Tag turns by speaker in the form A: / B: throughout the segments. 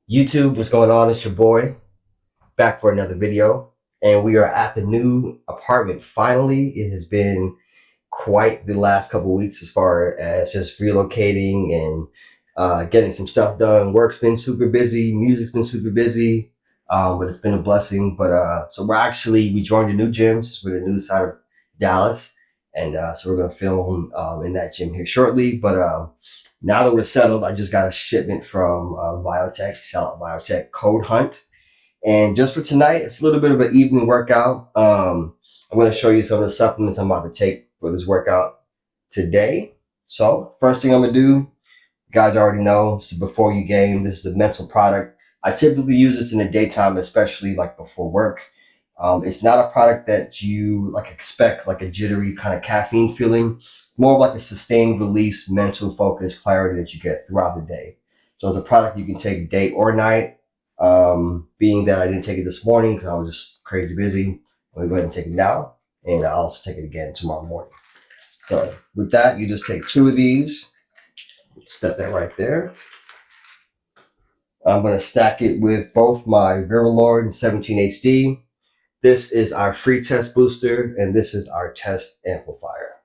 A: YouTube, what's going on? It's your boy, back for another video. And we are at the new apartment finally. It has been quite the last couple of weeks as far as just relocating and getting some stuff done. Work's been super busy, music's been super busy, but it's been a blessing. But so we joined a new gym. We're in the new side of Dallas. And so we're going to film in that gym here shortly. But now that we're settled, I just got a shipment from Biotech, shout out Biotech, code Hunte. And just for tonight, it's a little bit of an evening workout. I'm going to show you some of the supplements I'm about to take for this workout today. So first thing I'm going to do, you guys already know, so before you game, this is a mental product. I typically use this in the daytime, especially like before work. It's not a product that you like expect like a jittery kind of caffeine feeling, more of like a sustained release, mental focus, clarity that you get throughout the day. So it's a product you can take day or night. Being that I didn't take it this morning because I was just crazy busy, I'm gonna go ahead and take it now, and I'll also take it again tomorrow morning. So with that, you just take 2 of these, set that right there. I'm gonna stack it with both my Viralord and 17HD. This is our free test booster, and this is our test amplifier.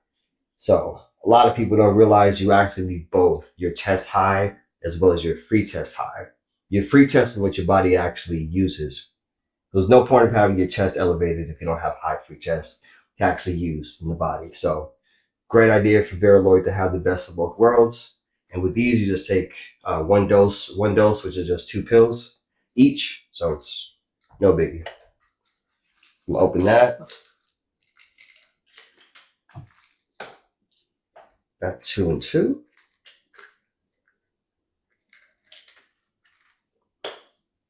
A: So a lot of people don't realize you actually need both your test high as well as your free test high. Your free test is what your body actually uses. There's no point of having your chest elevated if you don't have high free test to actually use in the body. So great idea for Viralord to have the best of both worlds. And with these, you just take one dose, which is just 2 pills each. So it's no biggie. I'm gonna open that. Got 2 and 2.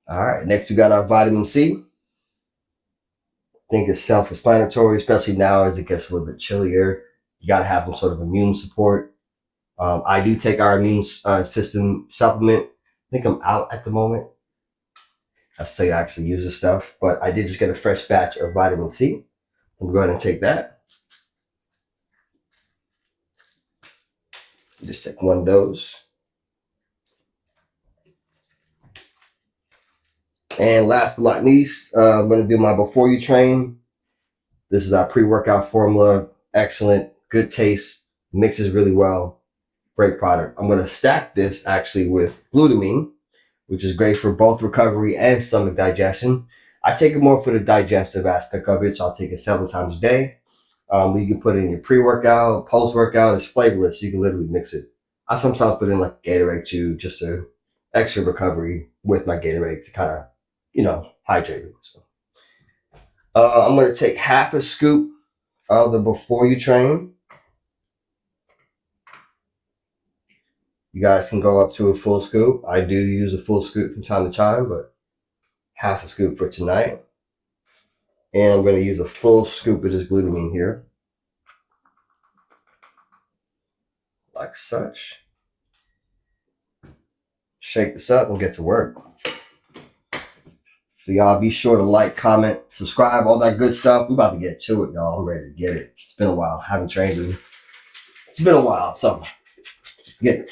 A: All right, next we got our vitamin C. I think it's self-explanatory, especially now as it gets a little bit chillier. You got to have some sort of immune support. I do take our immune system supplement. I think I'm out at the moment. I say I actually use this stuff, but I did just get a fresh batch of vitamin C. I'm going to go ahead and take that. You just take 1 dose. And last but not least, I'm going to do my before you train. This is our pre-workout formula. Excellent, good taste, mixes really well. Great product. I'm going to stack this actually with glutamine, which is great for both recovery and stomach digestion. I take it more for the digestive aspect of it, so I'll take it several times a day. You can put it in your pre-workout, post-workout. It's flavorless. You can literally mix it. I sometimes put in like Gatorade too, just to extra recovery with my Gatorade to kind of, hydrate it. So, I'm going to take half a scoop of the before you train. You guys can go up to a full scoop. I do use a full scoop from time to time, but half a scoop for tonight. And I'm going to use a full scoop of this glutamine here. Like such. Shake this up and get to work. So y'all be sure to like, comment, subscribe, all that good stuff. We're about to get to it, y'all. I'm ready to get it. It's been a while. I haven't trained in. It's been a while, so let's get it.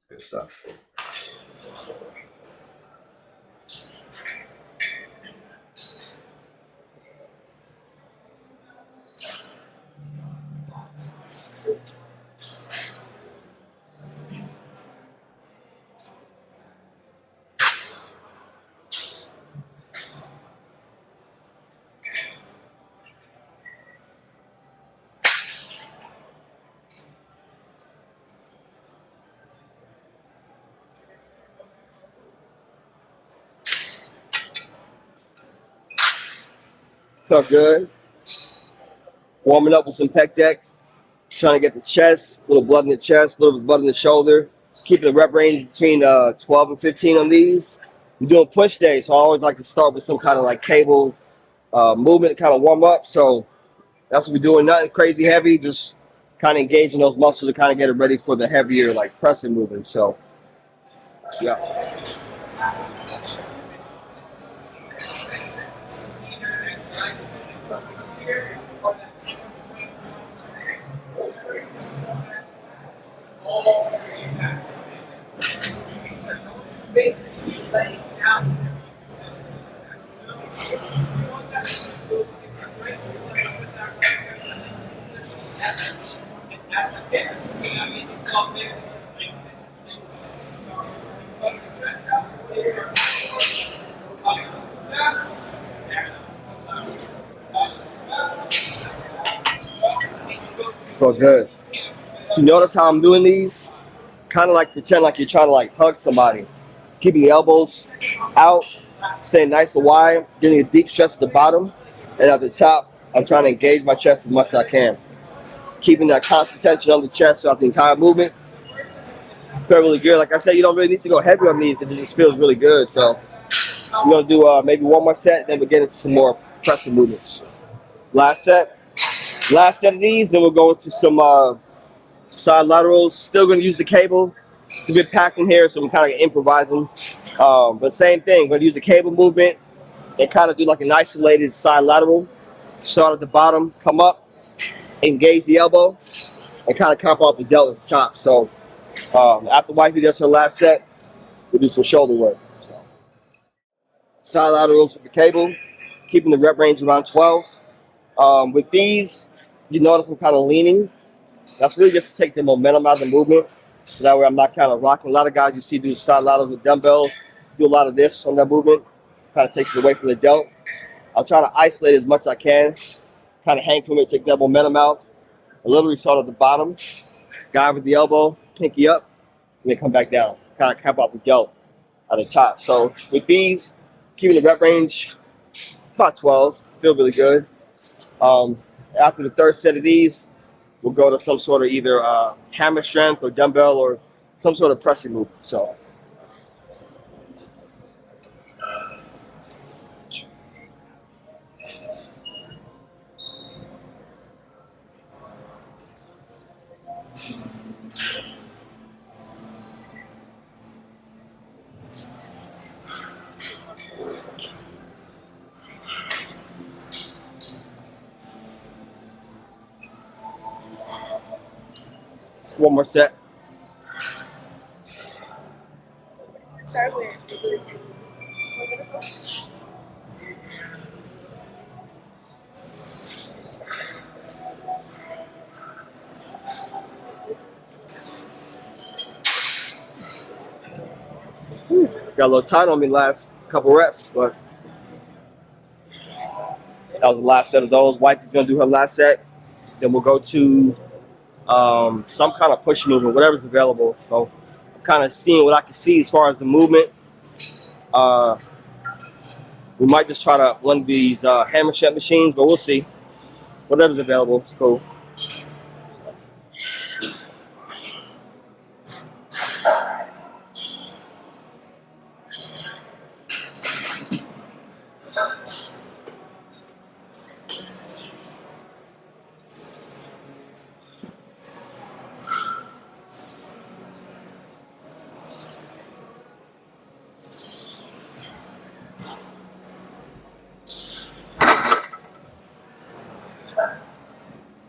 A: Good stuff. Felt good. Warming up with some pec deck. Trying to get the chest, a little blood in the chest, a little blood in the shoulder. Keeping the rep range between 12 and 15 on these. We're doing push days, so I always like to start with some kind of like cable movement to kind of warm up. So that's what we're doing. Nothing crazy heavy, just kind of engaging those muscles to kind of get it ready for the heavier like pressing movement. So yeah. So good. If you notice how I'm doing these, kind of like pretend like you're trying to like hug somebody. Keeping the elbows out, staying nice and wide, getting a deep stretch at the bottom, and at the top, I'm trying to engage my chest as much as I can. Keeping that constant tension on the chest throughout the entire movement. Feel really good. Like I said, you don't really need to go heavy on these because it just feels really good. So we're gonna do maybe one more set, then we'll get into some more pressing movements. Last set of these, then we'll go into some side laterals. Still gonna use the cable. It's a bit packed in here, so I'm kind of improvising. But same thing, gonna use the cable movement and kind of do like an isolated side lateral. Start at the bottom, come up, engage the elbow, and kind of comp off the delt at the top. So after wifey does her last set, we'll do some shoulder work. So, side laterals with the cable, keeping the rep range around 12. With these, you notice I'm kind of leaning. That's really just to take the momentum out of the movement. So that way I'm not kind of rocking. A lot of guys you see do side laterals with dumbbells, do a lot of this on that movement. Kind of takes it away from the delt. I'll try to isolate as much as I can. Kind of hang from it, take that momentum out. I literally start at the bottom, guide with the elbow, pinky up, and then come back down. Kind of cap off the delt at the top. So with these, keeping the rep range about 12, feel really good. After the third set of these, we'll go to some sort of either hammer strength or dumbbell or some sort of pressing move. So. One more set.
B: Start with
A: Got a little tight on me last couple reps, but that was the last set of those. Wifey's gonna do her last set. Then we'll go to some kind of push movement, whatever's available. So I'm kind of seeing what I can see as far as the movement. We might just try to one of these hammer strength machines, but we'll see. Whatever's available, it's cool.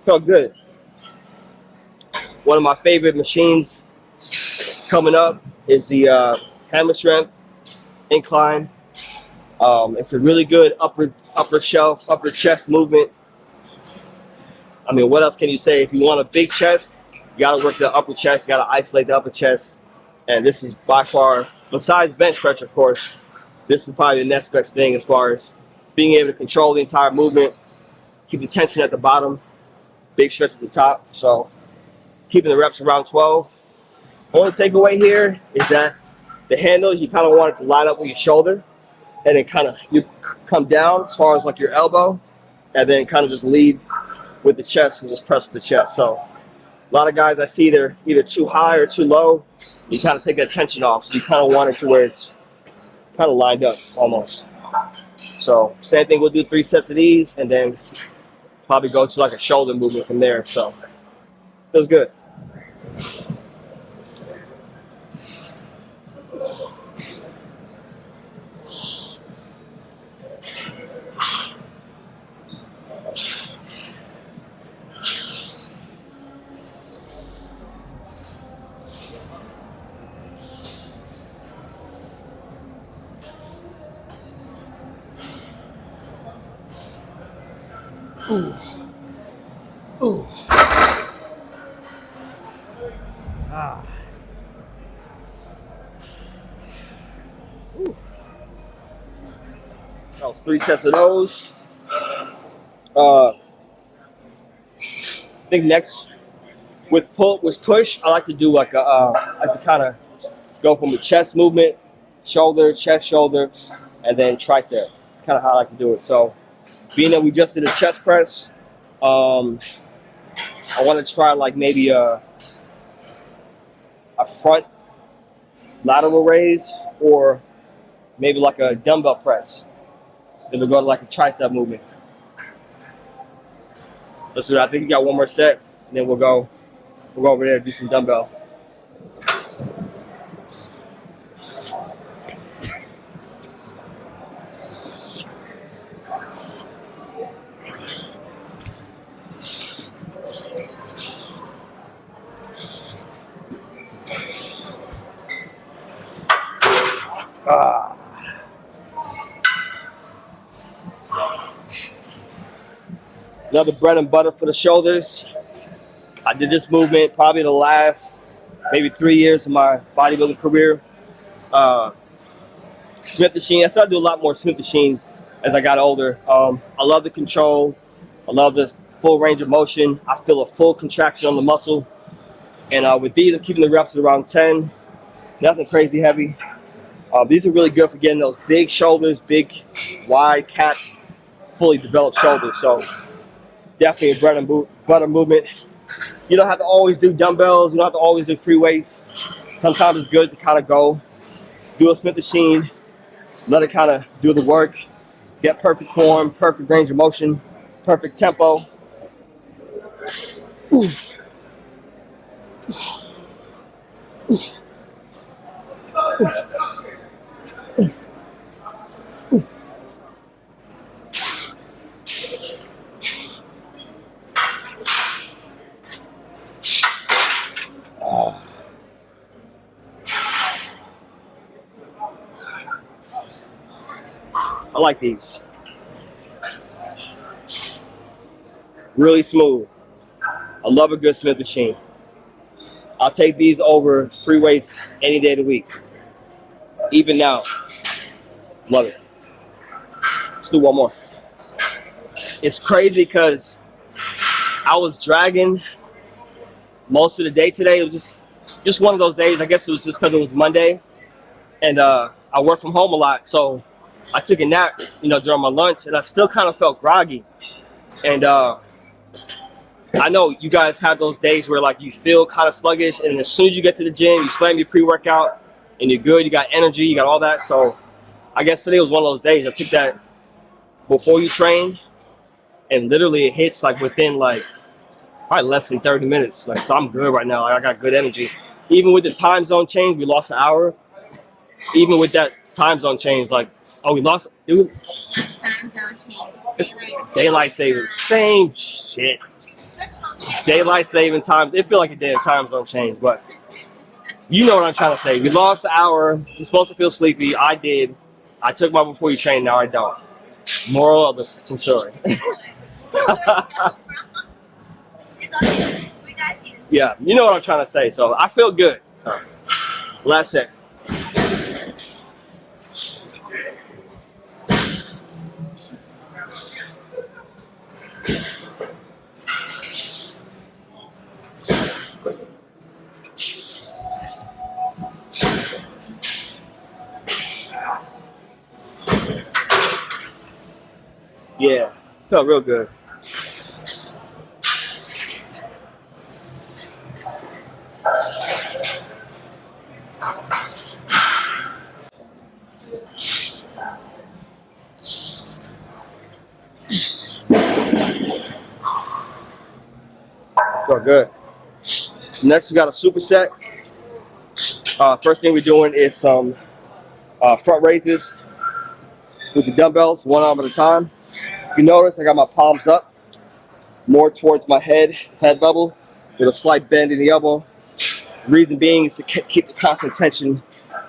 A: Felt good. One of my favorite machines coming up is the hammer strength incline. It's a really good upper shelf, upper chest movement. I mean, what else can you say? If you want a big chest, you gotta work the upper chest, you gotta isolate the upper chest. And this is by far, besides bench press, of course, this is probably the next best thing as far as being able to control the entire movement, keep the tension at the bottom, big stretch at the top. So keeping the reps around 12. Only takeaway here is that the handle, you kind of want it to line up with your shoulder, and then kind of you come down as far as like your elbow, and then kind of just lead with the chest and just press with the chest. So a lot of guys I see they're either too high or too low. You kind of take that tension off, so you kind of want it to where it's kind of lined up almost. So same thing, we'll do 3 sets of these, and then probably go to like a shoulder movement from there. So feels good. Ooh. Ooh. Ah. Ooh. That was 3 sets of those. I think next
C: With push, I like to do like I like to kind of go from a chest movement, shoulder, chest, shoulder, and then tricep. It's kind of how I like to do it. So, being that we just did a chest press, I want to try like maybe a front lateral raise or maybe like a dumbbell press. Then we'll go to like a tricep movement. Let's do that. I think we got one more set, and then we'll go over there and do some dumbbell. Another bread and butter for the shoulders. I did this movement probably the last maybe 3 years of my bodybuilding career. Smith machine. I started to do a lot more Smith machine as I got older. I love the control. I love the full range of motion. I feel a full contraction on the muscle. And with these, I'm keeping the reps at around 10. Nothing crazy heavy. These are really good for getting those big shoulders, big, wide, cat, fully developed shoulders. So definitely a bread and butter movement. You don't have to always do dumbbells. You don't have to always do free weights. Sometimes it's good to kind of go do a Smith machine, let it kind of do the work, get perfect form, perfect range of motion, perfect tempo. Ooh. I like these. Really smooth. I love a good Smith machine. I'll take these over free weights any day of the week. Even now. Love it. Let's do one more. It's crazy because I was dragging most of the day today. It was just one of those days. I guess it was just because it was Monday. And I work from home a lot. So I took a nap, during my lunch, and I still kind of felt groggy. And I know you guys have those days where like you feel kind of sluggish, and as soon as you get to the gym, you slam your pre-workout, and you're good. You got energy, you got all that. So I guess today was one of those days. I took that before you train, and literally it hits like within like probably less than 30 minutes. Like, so I'm good right now. Like, I got good energy. Even with the time zone change, we lost an hour. Even with that time zone change, like, oh, we lost.
B: Time zone changes.
C: It's daylight saving. Same shit. Daylight saving time. It feel like a damn time zone change, but you know what I'm trying to say. We lost an hour. You're supposed to feel sleepy. I did. I took my before you train. Now I don't. Moral of the story. Yeah, you know what I'm trying to say. So I feel good. So, last set. Yeah, felt real good. Felt good. Next, we got a superset. First thing we're doing is some front raises with the dumbbells, one arm at a time. If you notice, I got my palms up, more towards my head level, with a slight bend in the elbow. The reason being is to keep the constant tension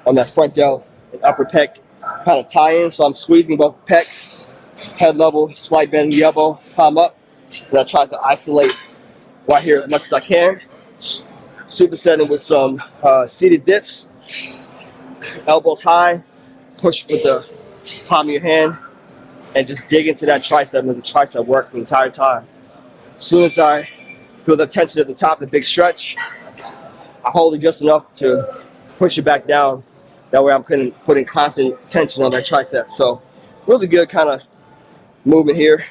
C: on that front delt and upper pec kind of tie in. So I'm squeezing both pec, head level, slight bend in the elbow, palm up. And I try to isolate right here as much as I can. Supersetting with some seated dips, elbows high, push with the palm of your hand, and just dig into that tricep and let the tricep work the entire time. As soon as I Feel the tension at the top, the big stretch. I hold it just enough to push it back down. That way I'm putting constant tension on that tricep. So really good kind of movement here.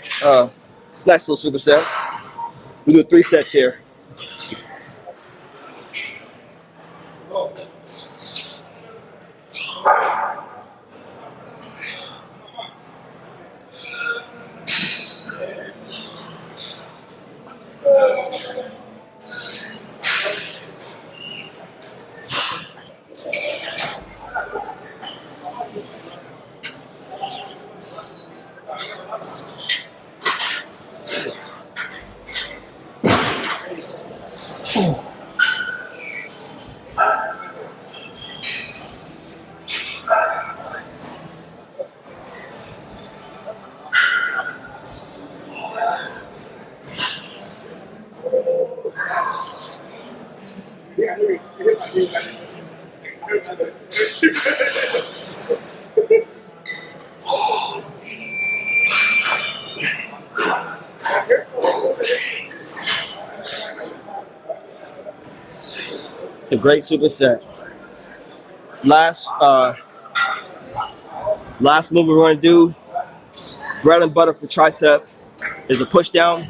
C: Nice little superset. We do 3 sets here. It's a great superset. Last move we're going to do, bread and butter for tricep, is a push down.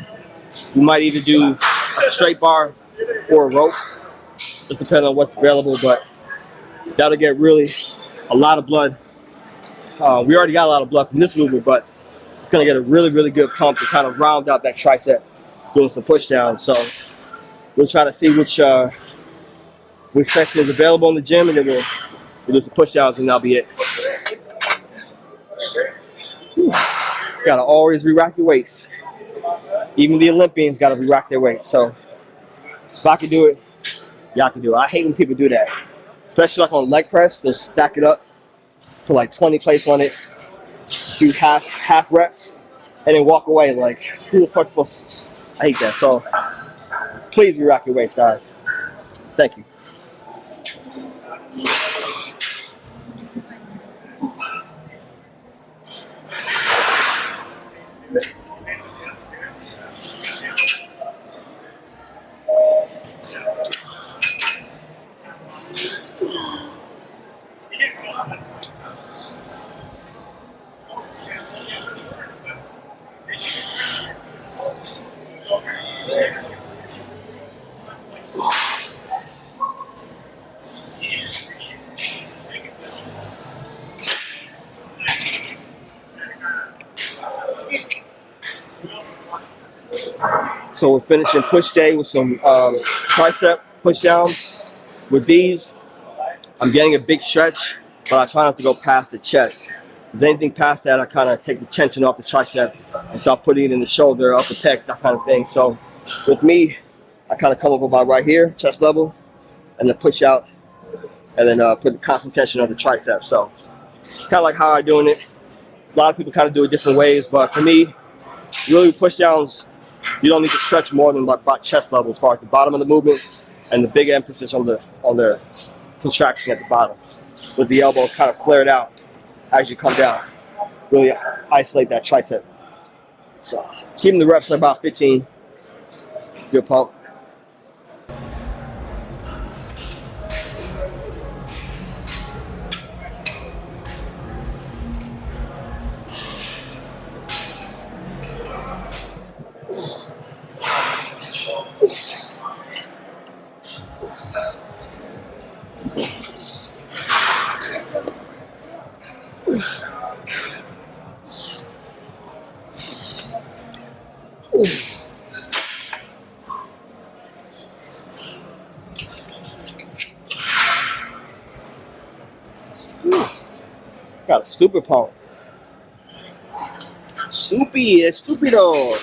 C: We might either do a straight bar or a rope, just depending on what's available, but that'll get really a lot of blood. We already got a lot of blood from this movement, but we're going to get a really, really good pump to kind of round out that tricep doing some push downs. So we'll try to see which section is available in the gym, and then we'll do some push downs, and that'll be it. Gotta always re-rack your weights. Even the Olympians gotta re-rack their weights. So if I can do it, y'all can do it. I hate when people do that, especially like on leg press. They'll stack it up, put like 20 plates on it, do half reps, and then walk away. Like, who the fuck's supposed to? I hate that. So please re-rack your weights, guys. Thank you. So we're finishing push day with some tricep push down. With these, I'm getting a big stretch, but I try not to go past the chest. If there's anything past that, I kind of take the tension off the tricep and start putting it in the shoulder, upper pec, that kind of thing. So with me, I kind of come up about right here, chest level, and then push out, and then put the constant tension on the tricep. So kind of like how I'm doing it. A lot of people kind of do it different ways, but for me, really push downs, you don't need to stretch more than about chest level as far as the bottom of the movement, and the big emphasis on the contraction at the bottom, with the elbows kind of flared out as you come down. Really isolate that tricep. So keeping the reps at about 15. Good pump. Got a stupid pump. Stupido.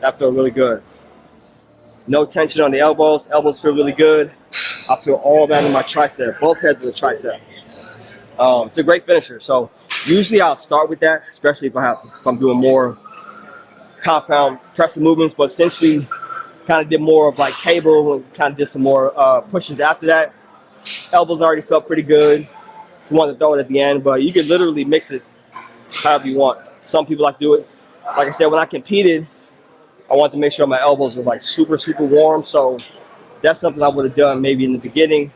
C: That feels really good. No tension on the elbows. Elbows feel really good. I feel all that in my tricep, both heads of the tricep. It's a great finisher. So usually I'll start with that, especially if I'm doing more compound pressing movements. But since we kind of did more of like cable and kind of did some more pushes after that, elbows already felt pretty good. You want to throw it at the end, but you can literally mix it however you want. Some people like to do it. Like I said, when I competed, I wanted to make sure my elbows were like super, super warm. So that's something I would have done maybe in the beginning,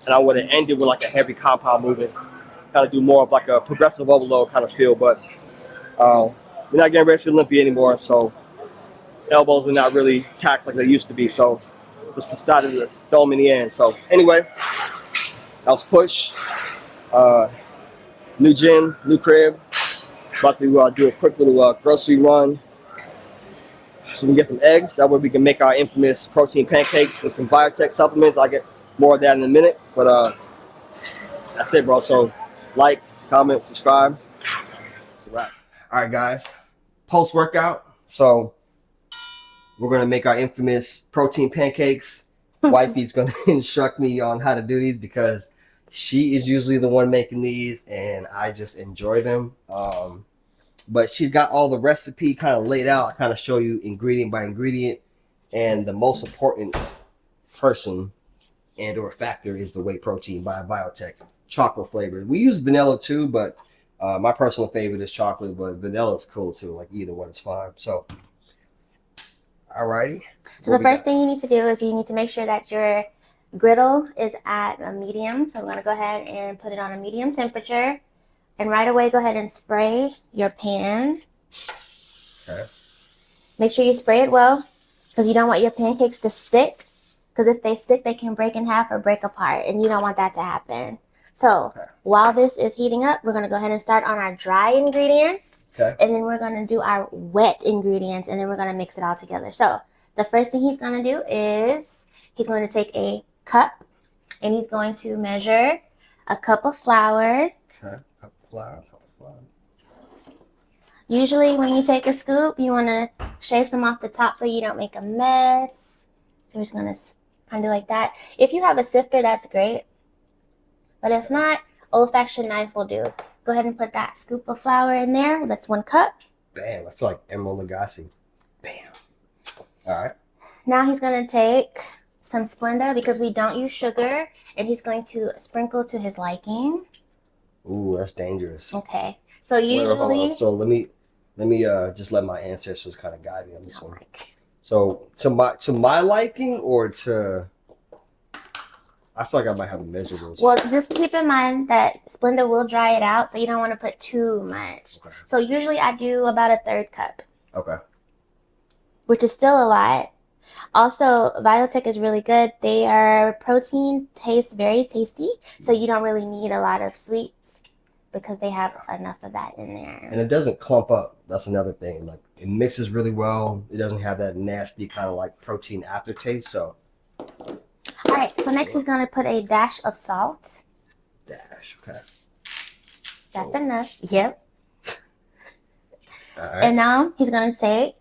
C: and I would have ended with like a heavy compound movement, kind of do more of like a progressive overload kind of feel. But we're not getting ready for Olympia anymore, so elbows are not really taxed like they used to be. So just decided to throw them in the end. So anyway, that was push. New gym, new crib. About to do a quick little grocery run so we can get some eggs. That way we can make our infamous protein pancakes with some biotech supplements. I'll get more of that in a minute. But that's it, bro. So like, comment, subscribe. It's a wrap. All right, guys. Post-workout. So we're going to make our infamous protein pancakes. Wifey's going to instruct me on how to do these because she is usually the one making these and I just enjoy them. But she's got all the recipe kind of laid out. I kind of show you ingredient by ingredient. And the most important person and or factor is the whey protein by Biotech. Chocolate flavor. We use vanilla too, but my personal favorite is chocolate, but vanilla is cool too. Like either one is fine. So, alrighty.
B: So the first thing you need to do is you need to make sure that your griddle is at a medium. So I'm going to go ahead and put it on a medium temperature. And right away, go ahead and spray your pan.
A: Okay.
B: Make sure you spray it well because you don't want your pancakes to stick. Because if they stick, they can break in half or break apart. And you don't want that to happen. So while this is heating up, we're going to go ahead and start on our dry ingredients.
A: Okay.
B: And then we're going to do our wet ingredients. And then we're going to mix it all together. So the first thing he's going to do is he's going to take a cup. And he's going to measure a cup of flour.
A: Okay. Flour.
B: Usually when you take a scoop, you want to shave some off the top so you don't make a mess. So we're just going to kind of do like that. If you have a sifter, that's great. But if not, old-fashioned knife will do. Go ahead and put that scoop of flour in there. That's 1 cup.
A: Bam. I feel like Emerald Lagasse. Bam. All right.
B: Now he's going to take some Splenda because we don't use sugar. And he's going to sprinkle to his liking.
A: Ooh, that's dangerous.
B: Okay. So usually...
A: So let me just let my ancestors kind of guide me on this one. So to my liking or to... I feel like I might have to measure those.
B: Well, just keep in mind that Splenda will dry it out, so you don't want to put too much. Okay. So usually I do about a 1/3 cup.
A: Okay.
B: Which is still a lot. Also, Biotech is really good. Their protein tastes very tasty, so you don't really need a lot of sweets because they have enough of that in there.
A: And it doesn't clump up. That's another thing. Like it mixes really well. It doesn't have that nasty kind of like protein aftertaste. So.
B: All right. So next he's gonna put a dash of salt.
A: Dash. Okay.
B: That's enough. Yep.
A: All right.
B: And now he's gonna take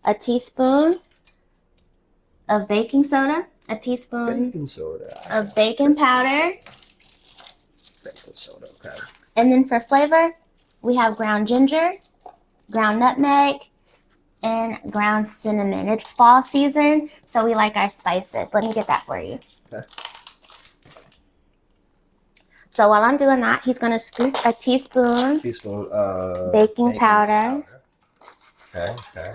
B: a teaspoon of baking soda, a teaspoon
A: baking soda.
B: of baking powder.
A: Baking soda, okay.
B: And then for flavor, we have ground ginger, ground nutmeg, and ground cinnamon. It's fall season, so we like our spices. Let me get that for you. Okay. So while I'm doing that, he's going to scoop a teaspoon baking powder.
A: Okay.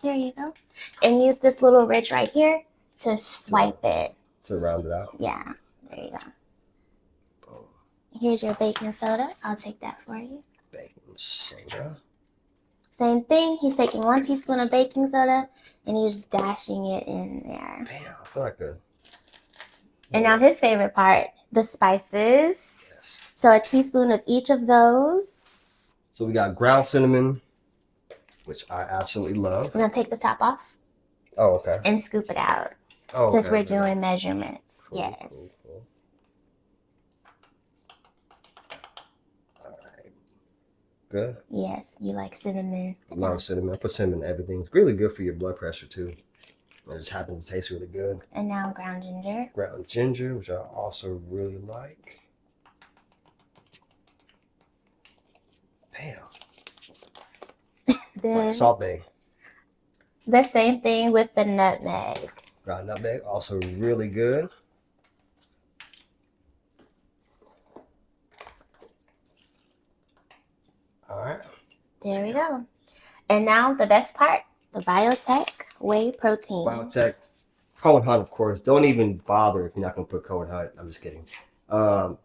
B: Here you go. And use this little ridge right here to swipe it.
A: To round it out?
B: Yeah. There you go. Boom. Here's your baking soda. I'll take that for you.
A: Baking soda.
B: Same thing. He's taking 1 teaspoon of baking soda and he's dashing it in there.
A: Damn, I feel like a...
B: And now his favorite part, the spices. Yes. So a teaspoon of each of those.
A: So we got ground cinnamon, which I absolutely love.
B: We're going to take the top off.
A: Oh, okay.
B: And scoop it out.
A: Oh,
B: since we're doing measurements. Cool, yes.
A: Cool. All right. Good.
B: Yes, you like cinnamon.
A: Love cinnamon. I put cinnamon in everything. It's really good for your blood pressure too. It just happens to taste really good.
B: And now ground ginger.
A: Ground ginger, which I also really like. Damn.
B: Then
A: Like Salt Bae.
B: the same thing with the nutmeg.
A: Ground nutmeg, also really good. All right.
B: There we go. And now the best part, the biotech whey protein.
A: Biotech. Code Hunt, of course. Don't even bother if you're not going to put Code Hunt. I'm just kidding.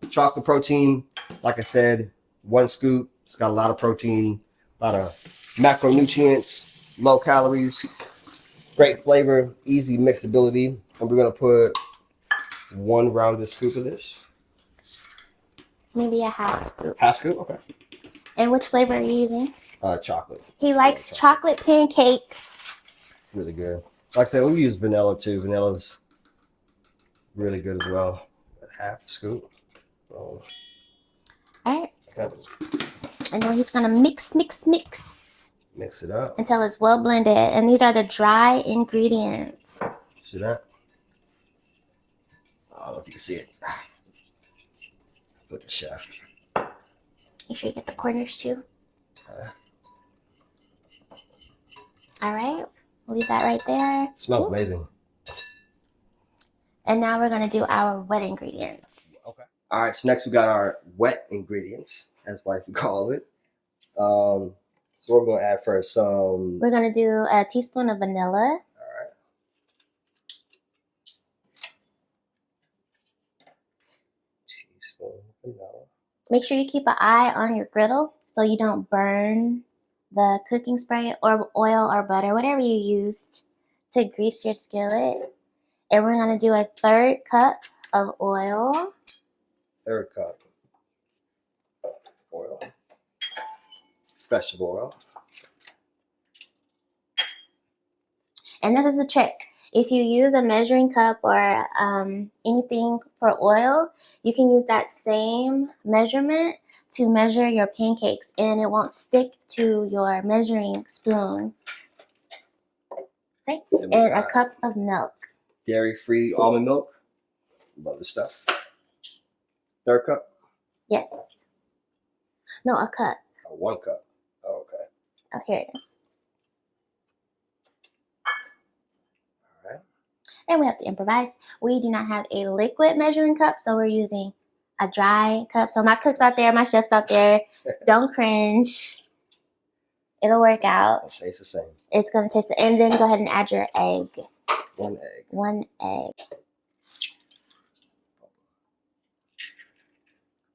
A: Chocolate protein, like I said, 1 scoop. It's got a lot of protein, a lot of macronutrients, low calories, great flavor, easy mixability. And we're going to put 1 rounded scoop of this.
B: Maybe a half scoop.
A: Half scoop? Okay.
B: And which flavor are you using?
A: Chocolate.
B: He likes chocolate pancakes.
A: Really good. Like I said, we use vanilla too. Vanilla's really good as well. Half a scoop. Boom.
B: All right.
A: Okay.
B: And then he's going to mix
A: Mix it up.
B: until it's well blended. And these are the dry ingredients.
A: See that? I don't know if you can see it. Look at the chef.
B: Make sure you get the corners too. All right. We'll leave that right there.
A: Smells
B: Ooh.
A: amazing.
B: And now we're going to do our wet ingredients.
A: Okay. All right. So next we got our wet ingredients, as wife would call it. So what we're going to add first?
B: We're going to do a teaspoon of vanilla.
A: All right. Teaspoon of vanilla.
B: Make sure you keep an eye on your griddle so you don't burn the cooking spray or oil or butter, whatever you used to grease your skillet. And we're going to do a 1/3 cup of oil.
A: 1/3 cup of oil. Vegetable oil.
B: And this is a trick. If you use a measuring cup or anything for oil, you can use that same measurement to measure your pancakes and it won't stick to your measuring spoon. Okay, and a cup of milk.
A: Dairy-free almond milk. Love this stuff. 1/3 cup?
B: Yes. No, a cup.
A: Oh, 1 cup. Oh, okay.
B: Oh, here it is.
A: All right.
B: And we have to improvise. We do not have a liquid measuring cup, so we're using a dry cup. So my cooks out there, my chefs out there, don't cringe. It'll work out.
A: It'll taste the same.
B: It's going to taste it. And then go ahead and add your egg.
A: 1 egg.
B: 1 egg.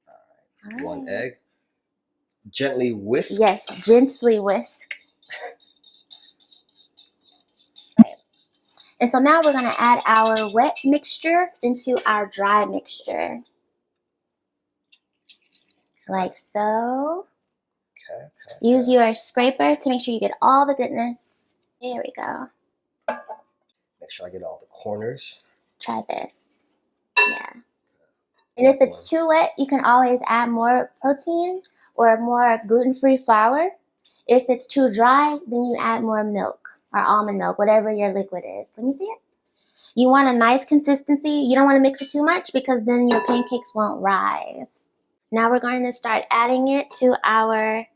A: All right. 1 egg. Gently whisk.
B: Yes, gently whisk. Right. And so now we're going to add our wet mixture into our dry mixture. Like so.
A: Okay.
B: Use your scraper to make sure you get all the goodness. There we go.
A: Make sure I get all the corners.
B: Try this. Yeah. And if it's too wet, you can always add more protein or more gluten-free flour. If it's too dry, then you add more milk or almond milk, whatever your liquid is. Let me see it. You want a nice consistency. You don't want to mix it too much because then your pancakes won't rise. Now we're going to start adding it to our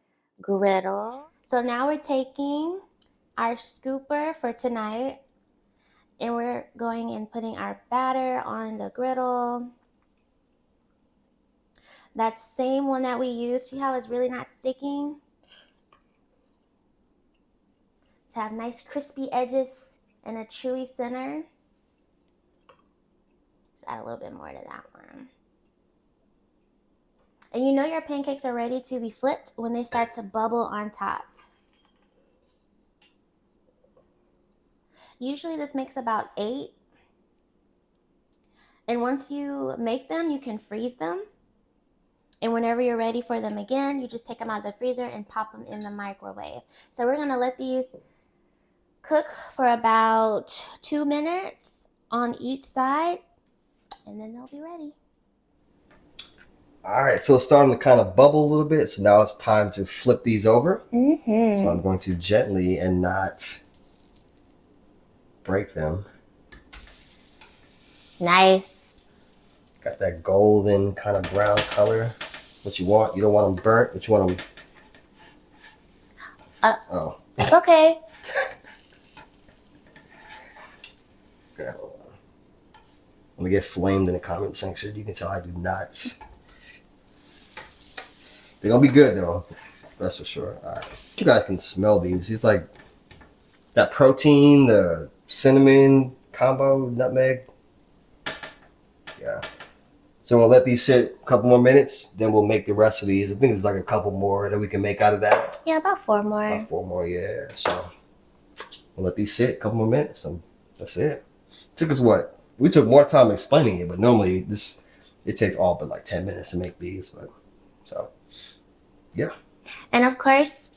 B: griddle. So now we're taking our scooper for tonight and we're going and putting our batter on the griddle. That same one that we used, see how it's really not sticking? To have nice crispy edges and a chewy center. Just add a little bit more to that one. And you know your pancakes are ready to be flipped when they start to bubble on top. Usually this makes about 8. And once you make them, you can freeze them. And whenever you're ready for them again, you just take them out of the freezer and pop them in the microwave. So we're going to let these cook for about 2 minutes on each side. And then they'll be ready.
A: All right, so it's starting to kind of bubble a little bit. So now it's time to flip these over.
B: Mm-hmm.
A: So I'm going to gently and not break them.
B: Nice.
A: Got that golden kind of brown color. What you want. You don't want them burnt, but you want them. Oh.
B: It's okay.
A: Okay, hold on. Let me get flamed in the comment section. You can tell I do not. They're gonna be good though. That's for sure. All right. You guys can smell these. It's like that protein, the cinnamon combo, nutmeg. Yeah. So we'll let these sit a couple more minutes. Then we'll make the rest of these. I think there's like a couple more that we can make out of that.
B: Yeah, about 4 more.
A: About 4 more, yeah. So we'll let these sit a couple more minutes. And that's it. Took us what? We took more time explaining it, but normally it takes all but like 10 minutes to make these. But so yeah.
B: And of course,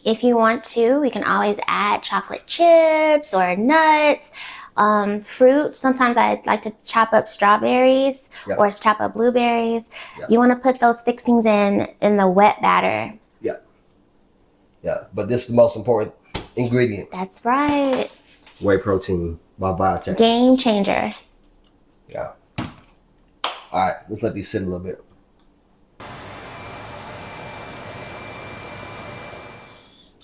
B: if you want to, we can always add chocolate chips or nuts, fruit. Sometimes I like to chop up strawberries or chop up blueberries. You want to put those fixings in the wet batter.
A: Yeah, but this is the most important ingredient.
B: That's right.
A: Whey protein by Biotech.
B: Game changer.
A: Yeah. All right, let's let these sit a little bit.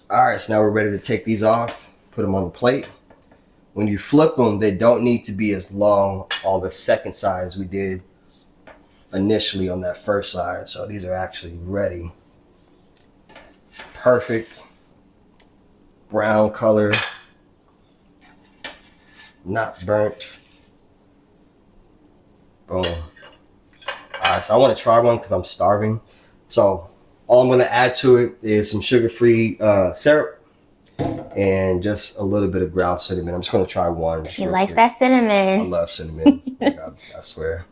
A: All right, so now we're ready to take these off, put them on the plate. When you flip them, they don't need to be as long on the second side as we did initially on that first side. So these are actually ready. Perfect brown color, not burnt. Boom. All right, so I want to try one because I'm starving. So all I'm going to add to it is some sugar-free syrup and just a little bit of ground cinnamon. I'm just going to try one.
B: He likes that cinnamon.
A: I love cinnamon. I swear.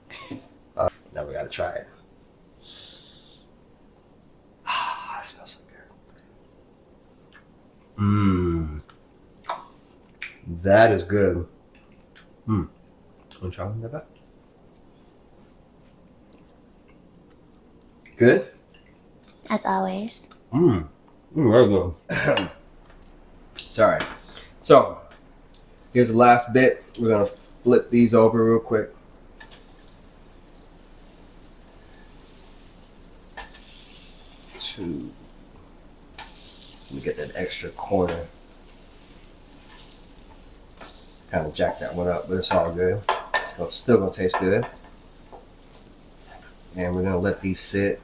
A: Now we got to try it. It smells so good. Mmm. That is good. Want to try one, Beba? Good?
B: As always.
A: Very good. Sorry. So, here's the last bit. We're going to flip these over real quick. Let me get that extra corner. Kind of jack that one up, but it's all good. It's still going to taste good. And we're going to let these sit.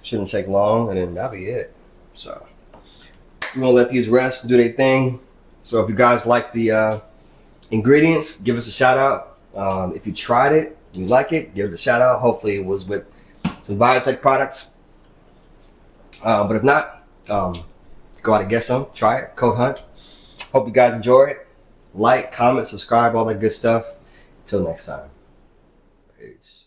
A: Shouldn't take long, and then that'll be it. So we're gonna let these rest, do their thing. So if you guys like the ingredients, give us a shout out. If you tried it, you like it, give it a shout out. Hopefully it was with some Biotech products. But if not, go out and get some, try it, code Hunt. Hope you guys enjoy it. Like, comment, subscribe, all that good stuff. Until next time. Peace.